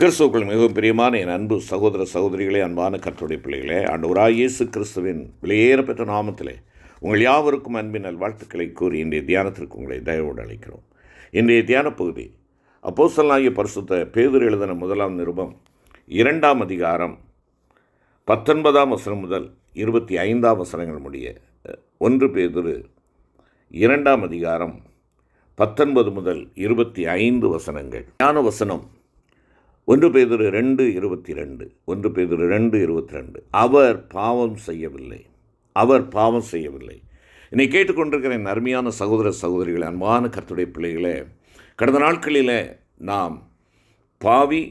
கிறிஸ்துவுக்குள் மிகவும் பிரியமான என் அன்பு சகோதர சகோதரிகளே, அன்பான கர்த்தருடைய பிள்ளைகளே, ஆண்டவராகிய இயேசு கிறிஸ்துவின் விலையேறப்பெற்ற நாமத்திலே உங்கள் யாவருக்கும் அன்பின் நல்வாழ்த்துக்களை கூறி இன்றைய தியானத்திற்கு உங்களை தயவோடு அழைக்கிறோம். இன்றைய தியான பகுதி அப்போஸ்தலனாகிய பரிசுத்த பேதுரு எழுதின முதலாம் நிருபம் 2ஆம் அதிகாரம் 19ஆம் வசனம் முதல் 25ஆம் வசனங்கள் முடிய. 1 பேதுரு 2ஆம் அதிகாரம் 19 முதல் 25 வசனங்கள். தியான வசனம் 1 பேதுரு 2:22. 1 பேதுரு 2:22. அவர் பாவம் செய்யவில்லை. என்னை கேட்டுக்கொண்டிருக்கிற என் அருமையான சகோதர சகோதரிகளே, அன்பான கர்த்தருடைய பிள்ளைகளே, கடந்த நாட்களில் நாம் பாவி,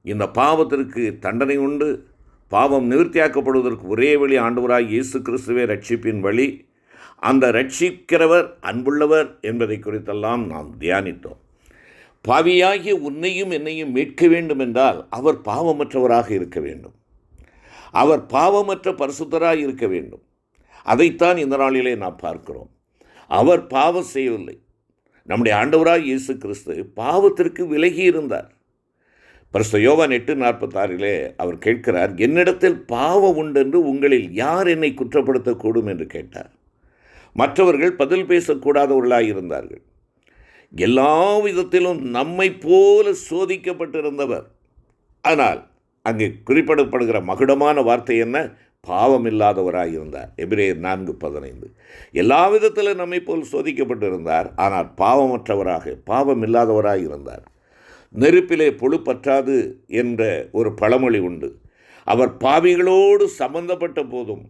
இந்த பாவத்திற்கு தண்டனை உண்டு, பாவம் நிவர்த்தியாக்கப்படுவதற்கு ஒரே வழி ஆண்டவராய் இயேசு கிறிஸ்துவே ரட்சிப்பின் வழி, அந்த ரட்சிக்கிறவர் அன்புள்ளவர் என்பதை குறித்தெல்லாம் நாம் தியானித்தோம். பாவியாகிய உன்னையும் என்னையும் மீட்க வேண்டும் என்றால் அவர் பாவமற்றவராக இருக்க வேண்டும். அவர் பாவமற்ற பரிசுத்தராக இருக்க வேண்டும். அதைத்தான் இந்த நாளிலே நாம் பார்க்கிறோம். அவர் பாவம் செய்யவில்லை. நம்முடைய ஆண்டவராய் இயேசு கிறிஸ்து பாவத்திற்கு விலகி இருந்தார். பரிசுத்த யோவான் 8:46 அவர் கேட்கிறார், என்னிடத்தில் பாவம் உண்டென்று உங்களில் யார் என்னை குற்றப்படுத்தக்கூடும் என்று கேட்டார். மற்றவர்கள் பதில் பேசக்கூடாதவர்களாக இருந்தார்கள். எல்லா விதத்திலும் நம்மை போல சோதிக்கப்பட்டிருந்தவர். ஆனால் அங்கே குறிப்பிடப்படுகிற மகுடமான வார்த்தை என்ன? பாவம் இல்லாதவராக இருந்தார். எபிரேயர் 4:15. எல்லா விதத்திலும் நம்மை போல் சோதிக்கப்பட்டிருந்தார், ஆனால் பாவமற்றவராக, பாவம் இல்லாதவராக இருந்தார். நெருப்பிலே புழு பற்றாது என்ற ஒரு பழமொழி உண்டு. அவர் பாவிகளோடு சம்பந்தப்பட்ட போதும்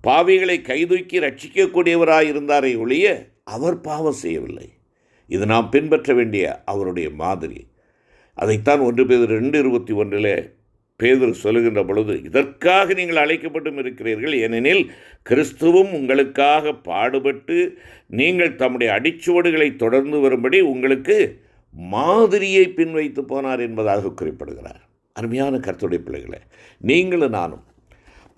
பாவிகளை கைதூக்கி ரட்சிக்கக்கூடியவராக இருந்தாரே ஒழிய அவர் பாவம் செய்யவில்லை. இது நாம் பின்பற்ற வேண்டிய அவருடைய மாதிரி. அதைத்தான் 1 பேதுரு 2:21 பேதுரு சொல்லுகின்ற பொழுது, இதற்காக நீங்கள் அழைக்கப்பட்டும் இருக்கிறீர்கள், ஏனெனில் கிறிஸ்துவும் உங்களுக்காக பாடுபட்டு நீங்கள் தம்முடைய அடிச்சுவடுகளை தொடர்ந்து வரும்படி உங்களுக்கு மாதிரியை பின்வைத்து போனார் என்பதாக குறிப்பிடுகிறார். அருமையான கர்த்தருடைய பிள்ளைகளே, நீங்களும் நானும்,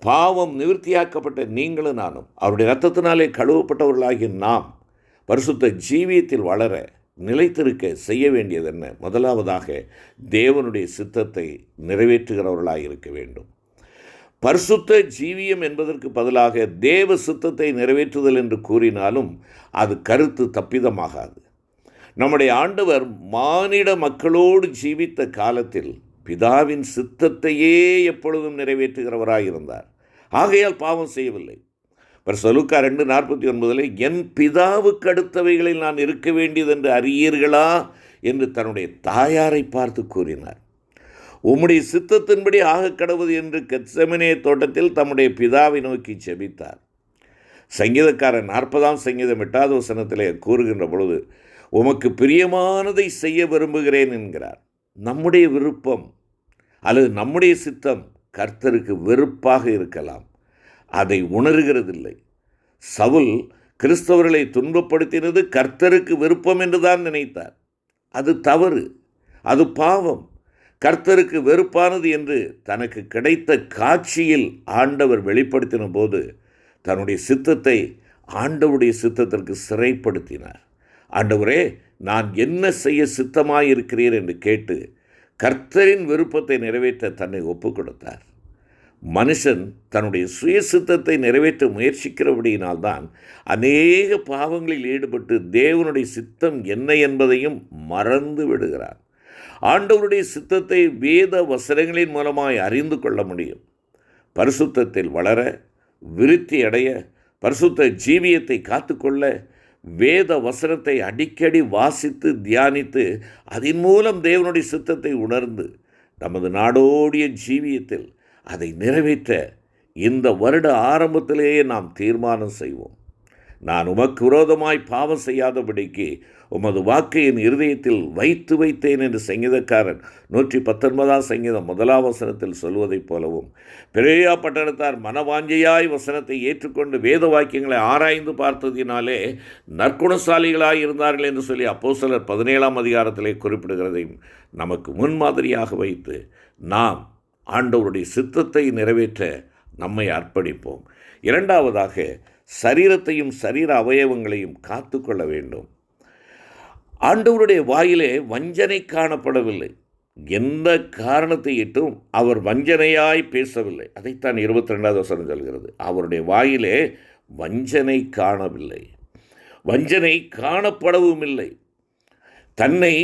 பாவம் நிவர்த்தியாக்கப்பட்ட நீங்களும் நானும், அவருடைய இரத்தத்தினாலே கழுவப்பட்டவர்களாகிய நாம் பரிசுத்த ஜீவியத்தில் வளர நிலைத்திருக்க செய்ய வேண்டியது என்ன? முதலாவதாக தேவனுடைய சித்தத்தை நிறைவேற்றுகிறவர்களாக இருக்க வேண்டும். பரிசுத்த ஜீவியம் என்பதற்கு பதிலாக தேவ சித்தத்தை நிறைவேற்றுதல் என்று கூறினாலும் அது கருத்து தப்பிதமாகாது. நம்முடைய ஆண்டவர் மானிட மக்களோடு ஜீவித்த காலத்தில் பிதாவின் சித்தத்தையே எப்பொழுதும் நிறைவேற்றுகிறவராக இருந்தார். ஆகையால் பாவம் செய்யவில்லை. லூக்கா 2:49 என் பிதாவுக்கு அடுத்தவைகளில் நான் இருக்க வேண்டியது என்று அறியீர்களா என்று தன்னுடைய தாயாரை பார்த்து கூறினார். உம்முடைய சித்தத்தின்படி ஆக கடவுது என்று கெத்செமனே தோட்டத்தில் தம்முடைய பிதாவை நோக்கி செபித்தார். சங்கீதக்காரன் 40ஆம் சங்கீதம் 8வது வசனத்திலே கூறுகின்ற பொழுது, உமக்கு பிரியமானதை செய்ய விரும்புகிறேன் என்கிறார். நம்முடைய விருப்பம் அல்லது நம்முடைய சித்தம் கர்த்தருக்கு வெறுப்பாக இருக்கலாம். அதை உணர்கிறதில்லை. சவுல் கிறிஸ்தவர்களை துன்பப்படுத்தினது கர்த்தருக்கு விருப்பம் என்றுதான் நினைத்தார். அது தவறு, அது பாவம். கர்த்தருக்கு வெறுப்பானது என்று தனக்கு கிடைத்த காட்சியில் ஆண்டவர் வெளிப்படுத்தின போது தன்னுடைய சித்தத்தை ஆண்டவருடைய சித்தத்திற்கு சிறைப்படுத்தினார். ஆண்டவரே, நான் என்ன செய்ய சித்தமாயிருக்கிறீர் என்று கேட்டு கர்த்தரின் விருப்பத்தை நிறைவேற்ற தன்னை ஒப்புக் கொடுத்தார். மனுஷன் தன்னுடைய சுய சித்தத்தை நிறைவேற்ற முயற்சிக்கிறபடியினால்தான் அநேக பாவங்களில் ஈடுபட்டு தேவனுடைய சித்தம் என்ன என்பதையும் மறந்து விடுகிறார். ஆண்டவருடைய சித்தத்தை வேத வசனங்களின் மூலமாய் அறிந்து கொள்ள முடியும். பரிசுத்தத்தில் வளர, விருத்தி அடைய, பரிசுத்த ஜீவியத்தை காத்துக்கொள்ள வேத வசனத்தை அடிக்கடி வாசித்து தியானித்து அதன் மூலம் தேவனுடைய சித்தத்தை உணர்ந்து நமது நாடோடிய ஜீவியத்தில் அதை நிறைவேற்ற இந்த வருட ஆரம்பத்திலேயே நாம் தீர்மானம் செய்வோம். நான் உமக்கு விரோதமாய் பாவம் செய்யாதபடிக்கு உமது வாக்கை என் இருதயத்தில் வைத்து வைத்தேன் என்று சங்கீதக்காரன் 119ஆம் சங்கீதம் 1ஆம் வசனத்தில் சொல்வதைப் போலவும், பெரேயா பட்டணத்தார் மனவாஞ்சையாய் வசனத்தை ஏற்றுக்கொண்டு வேத வாக்கியங்களை ஆராய்ந்து பார்த்ததினாலே நற்குணசாலிகளாய் இருந்தார்கள் என்று சொல்லி அப்போஸ்தலர் 17ஆம் அதிகாரத்திலே குறிப்பிடுகிறதையும் நமக்கு முன்மாதிரியாக வைத்து நாம் ஆண்டவருடைய சித்தத்தை நிறைவேற்ற நம்மை அர்ப்பணிப்போம். இரண்டாவதாக, சரீரத்தையும் சரீர அவயவங்களையும் காத்து கொள்ள வேண்டும். ஆண்டவருடைய வாயிலே வஞ்சனை காணப்படவில்லை. எந்த காரணத்தை இட்டும் அவர் வஞ்சனையாய் பேசவில்லை. அதைத்தான் 22வது வசனம் சொல்கிறது. அவருடைய வாயிலே வஞ்சனை காணவில்லை, வஞ்சனை காணப்படவும் இல்லை. தன்னை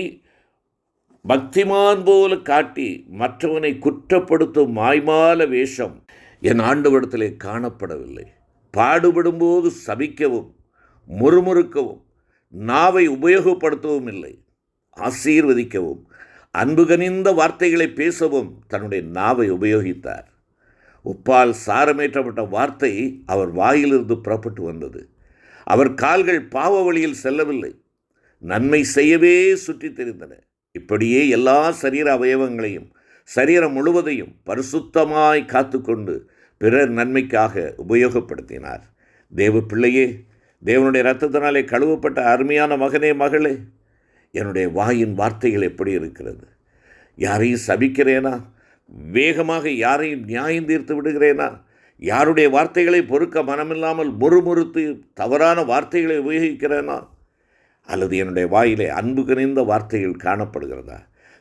பக்திமான் போல காட்டி மற்றவனை குற்றப்படுத்தும் மாய்மால வேஷம் என் ஆண்டவரிடத்திலே காணப்படவில்லை. பாடுபடும்போது சபிக்கவும் முறுமுறுக்கவும் நாவை உபயோகப்படுத்தவும் இல்லை, ஆசீர்வதிக்கவும் அன்பு கனிந்த வார்த்தைகளை பேசவும் தன்னுடைய நாவை உபயோகித்தார். உப்பால் சாரமேற்றப்பட்ட வார்த்தை அவர் வாயிலிருந்து புறப்பட்டு வந்தது. அவர் கால்கள் பாவ வழியில் செல்லவில்லை, நன்மை செய்யவே சுற்றி தெரிந்தன. இப்படியே எல்லா சரீர அவயவங்களையும் சரீரம் முழுவதையும் பரிசுத்தமாய் காத்து கொண்டு பிறர் நன்மைக்காக உபயோகப்படுத்தினார். தேவ பிள்ளையே, தேவனுடைய இரத்தத்தினாலே கழுவப்பட்ட அருமையான மகனே மகளே, என்னுடைய வாயின் வார்த்தைகள் எப்படி இருக்கிறது? யாரையும் சபிக்கிறேனா? வேகமாக யாரையும் நியாயம் தீர்த்து விடுகிறேனா? யாருடைய வார்த்தைகளை பொறுக்க மனமில்லாமல் முறுமுறுத்து தவறான வார்த்தைகளை உபயோகிக்கிறேனா? அல்லது என்னுடைய வாயிலே அன்பு கனிந்த வார்த்தைகள் காணப்படுகிறதா?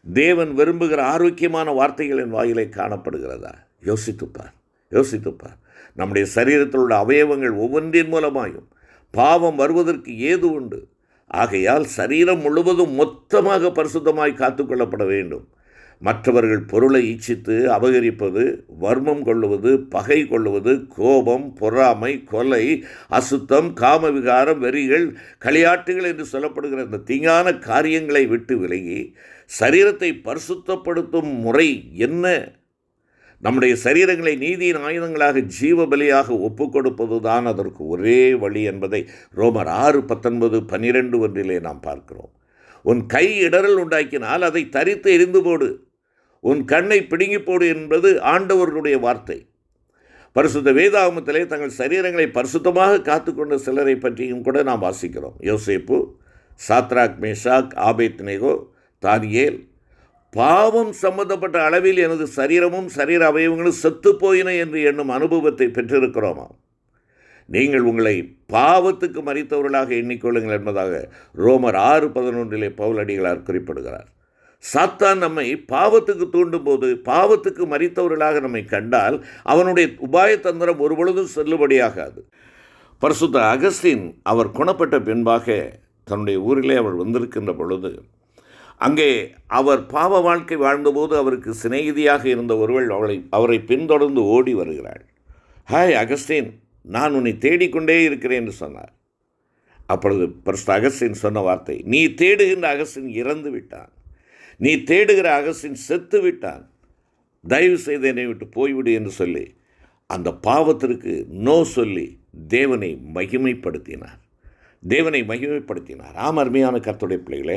தேவன் விரும்புகிற ஆரோக்கியமான வார்த்தைகள் என் வாயிலே காணப்படுகிறதா? யோசித்துப்பார், யோசித்துப்பார். நம்முடைய சரீரத்தில் உள்ள அவயவங்கள் ஒவ்வொன்றின் மூலமாயும் பாவம் வருவதற்கு ஏது உண்டு. ஆகையால் சரீரம் முழுவதும் மொத்தமாக பரிசுத்தமாய் காத்துக்கொள்ளப்பட வேண்டும். மற்றவர்கள் பொருளை இச்சித்து அபகரிப்பது, வர்மம் கொள்ளுவது, பகை கொள்ளுவது, கோபம், பொறாமை, கொலை, அசுத்தம், காமவிகாரம், வெறிகள், களியாட்டுகள் என்று சொல்லப்படுகிற இந்த தீங்கான காரியங்களை விட்டு விலகி சரீரத்தை பரிசுத்தப்படுத்தும் முறை என்ன? நம்முடைய சரீரங்களை நீதியின் ஆயுதங்களாக ஜீவ பலியாக ஒப்புக் கொடுப்பது தான் அதற்கு ஒரே வழி என்பதை ரோமர் 6:19-12 நாம் பார்க்கிறோம். உன் கை இடறல் உண்டாக்கினால் அதை தரித்து எரிந்து போடு, உன் கண்ணை பிடுங்கி போடு என்பது ஆண்டவர்களுடைய வார்த்தை. பரிசுத்த வேதாகமத்திலே தங்கள் சரீரங்களை பரிசுத்தமாக காத்துக்கொண்ட சிலரை பற்றியும் கூட நாம் வாசிக்கிறோம். யோசேப்பு, சாத்ராக், மேஷாக், ஆபேத்நேகோ, தானியேல். பாவம் சம்பந்தப்பட்ட அளவில் எனது சரீரமும் சரீர அவயவங்களும் செத்து போயின என்று எண்ணும் அனுபவத்தை பெற்றிருக்கிறோமா? நீங்கள் உங்களை பாவத்துக்கு மரித்தவர்களாக எண்ணிக்கொள்ளுங்கள் என்பதாக ரோமர் 6:11 பவுலடிகளார் குறிப்பிடுகிறார். சாத்தான் நம்மை பாவத்துக்கு தூண்டும் போது பாவத்துக்கு மரித்தவர்களாக நம்மை கண்டால் அவனுடைய உபாய தந்திரம் ஒருபொழுதும் செல்லுபடியாகாது. பரிசுத்த அகஸ்டின் அவர் குணப்பட்ட பின்பாக தன்னுடைய ஊரிலே அவர் வந்திருக்கின்ற பொழுது அங்கே அவர் பாவ வாழ்க்கை வாழ்ந்தபோது அவருக்கு சிநேகிதியாக இருந்த ஒருவள் அவரை பின்தொடர்ந்து ஓடி வருகிறாள். ஹாய் அகஸ்டின், நான் உன்னை தேடிக்கொண்டே இருக்கிறேன் என்று சொன்னார். அப்பொழுது பரிசுத்த அகஸ்டின் சொன்ன வார்த்தை, நீ தேடுகின்ற அகஸ்டின் இறந்து விட்டான், நீ தேடுகிற அகஸ்டின் செத்து விட்டான், தயவு செய்து என்னை விட்டு போய்விடு என்று சொல்லி அந்த பாவத்திற்கு நோ சொல்லி தேவனை மகிமைப்படுத்தினார். தேவனை மகிமைப்படுத்தினார். அருமையான கர்த்தருடைய பிள்ளைகளே,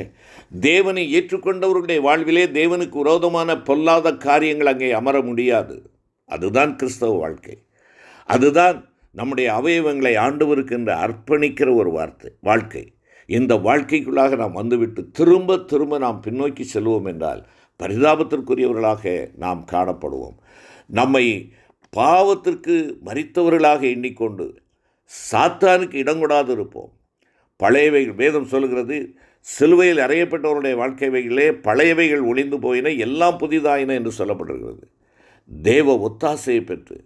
தேவனை ஏற்றுக்கொண்டவர்களுடைய வாழ்விலே தேவனுக்கு விரோதமான பொல்லாத காரியங்கள் அங்கே அமர முடியாது. அதுதான் கிறிஸ்தவ வாழ்க்கை. அதுதான் நம்முடைய அவயவங்களை ஆண்டவருக்கு என்று அர்ப்பணிக்கிற ஒரு வாழ்க்கை. இந்த வாழ்க்கைக்குள்ளாக நாம் வந்துவிட்டு திரும்ப திரும்ப நாம் பின்னோக்கி செல்வோம் என்றால் பரிதாபத்திற்குரியவர்களாக நாம் காணப்படுவோம். நம்மை பாவத்திற்கு மரித்தவர்களாக எண்ணிக்கொண்டு சாத்தானுக்கு இடங்கொடாது இருப்போம். பழையவைகள், வேதம் சொல்கிறது, சிலுவையில் அறையப்பட்டவருடைய வாழ்க்கைவைகளே பழையவைகள் ஒளிந்து போயின, எல்லாம் புதிதாயின என்று சொல்லப்பட்டிருக்கிறது. தேவ ஒத்தாசையை பெற்று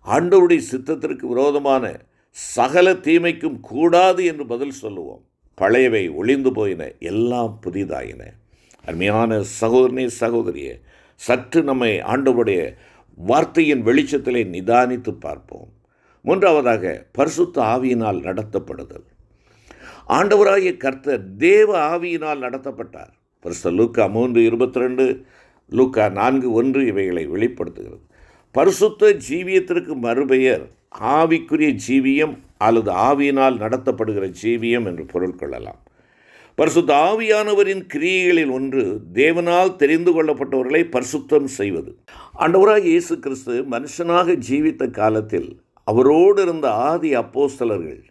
ஆண்டவருடைய சித்தத்திற்கு விரோதமான சகல தீமைக்கும் கூடாது என்று பதில் சொல்லுவோம். பழையவை ஒளிந்து போயின, எல்லாம் புதிதாயின. அருமையான சகோதரனே சகோதரியே, சற்று நம்மை ஆண்டவருடைய வார்த்தையின் வெளிச்சத்திலே நிதானித்து பார்ப்போம். மூன்றாவதாக பரிசுத்த ஆவியினால் நடத்தப்படுதல். ஆண்டவராகிய கர்த்தர் தேவ ஆவியினால் நடத்தப்பட்டார். பரிசுத்த லூக்கா 3:22, லூக்கா 4:1 இவைகளை வெளிப்படுத்துகிறது. பரிசுத்த ஜீவியத்திற்கு மறுபெயர் ஆவிக்குரிய ஜீவியம் அல்லது ஆவியினால் நடத்தப்படுகிற ஜீவியம் என்று பொருள் கொள்ளலாம். பரிசுத்த ஆவியானவரின் கிரியைகளில் ஒன்று தேவனால் தெரிந்து கொள்ளப்பட்டவர்களை பரிசுத்தம் செய்வது. ஆண்டவராகிய இயேசு கிறிஸ்து மனுஷனாக ஜீவித்த காலத்தில் அவரோடு இருந்த ஆதி அப்போஸ்தலர்கள்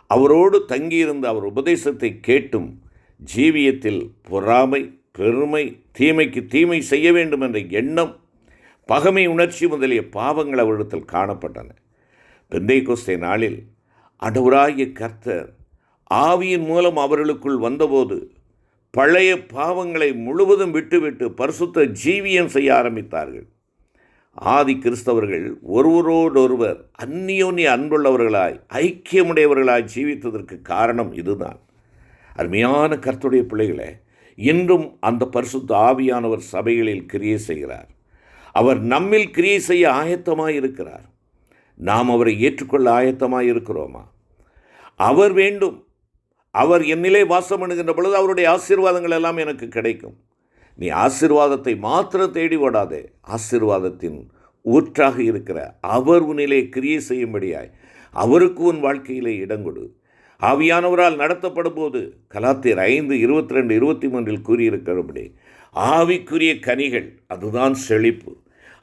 அவரோடு தங்கியிருந்த அவர் உபதேசத்தை கேட்டும் ஜீவியத்தில் பொறாமை, பெருமை, தீமைக்கு தீமை செய்ய வேண்டும் என்ற எண்ணம், பகைமை உணர்ச்சி முதலிய பாவங்கள் அவரிடத்தில் காணப்பட்டன. பெந்தேகோஸ்தே நாளில் ஆண்டவராகிய கர்த்தர் ஆவியின் மூலம் அவர்களுக்குள் வந்தபோது பழைய பாவங்களை முழுவதும் விட்டுவிட்டு பரிசுத்த ஜீவியம் செய்ய ஆரம்பித்தார்கள். ஆதி கிறிஸ்தவர்கள் ஒருவரோடொருவர் அந்நியோன்ய அன்புள்ளவர்களாய் ஐக்கியமுடையவர்களாய் ஜீவித்ததற்கு காரணம் இதுதான். அருமையான கர்த்தருடைய பிள்ளைகளை, இன்றும் அந்த பரிசுத்த ஆவியானவர் சபைகளில் கிரியை செய்கிறார். அவர் நம்மில் கிரியை செய்ய ஆயத்தமாய் இருக்கிறார். நாம் அவரை ஏற்றுக்கொள்ள ஆயத்தமாய் இருக்கிறோமா? அவர் வேண்டும். அவர் என்னிலே வாசம் பண்ணுகின்ற பொழுது அவருடைய ஆசீர்வாதங்கள் எல்லாம் எனக்கு கிடைக்கும். நீ ஆசீர்வாதத்தை மாத்திரம் தேடி ஓடாதே. ஆசீர்வாதத்தின் ஊற்றாக இருக்கிற அவர் உன்னிலே கிரியை செய்யும்படியாய் அவருக்கு உன் வாழ்க்கையிலே இடங்கொடு. ஆவியானவரால் நடத்தப்படும் போது கலாத்தியர் 5:22-23 கூறியிருக்கிறபடி ஆவிக்குரிய கனிகள், அதுதான் செழிப்பு.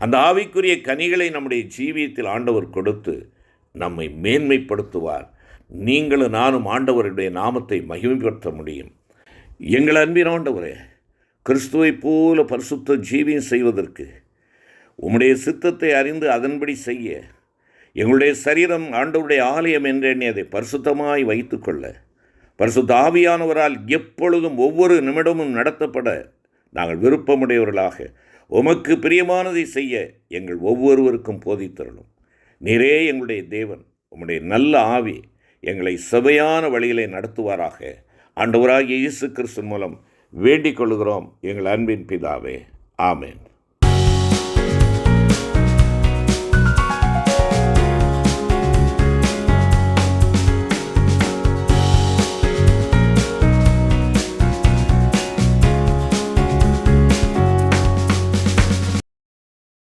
அந்த ஆவிக்குரிய கனிகளை நம்முடைய ஜீவியத்தில் ஆண்டவர் கொடுத்து நம்மை மேன்மைப்படுத்துவார். நீங்களும் நானும் ஆண்டவருடைய நாமத்தை மகிமைப்படுத்த முடியும். எங்கள் அன்பின் ஆண்டவரே, கிறிஸ்துவை போல பரிசுத்த ஜீவியம் செய்வதற்கு உம்முடைய சித்தத்தை அறிந்து அதன்படி செய்ய எங்களுடைய சரீரம் ஆண்டவருடைய ஆலயம் என்றெண்ணி அதை பரிசுத்தமாய் வைத்துக்கொள்ள பரிசுத்த ஆவியானவரால் எப்பொழுதும் ஒவ்வொரு நிமிடமும் நடத்தப்பட நாங்கள் விருப்பமுடையவர்களாக உமக்கு பிரியமானதை செய்ய எங்கள் ஒவ்வொருவருக்கும் போதித்தரணும். நீரே எங்களுடைய தேவன். உம்முடைய நல்ல ஆவி எங்களை செவையான வழியிலே நடத்துவாராக. ஆண்டவராகிய இயேசு கிறிஸ்து மூலம் வேண்டிக் கொள்கிறோம் எங்கள் அன்பின் பிதாவே. ஆமென்.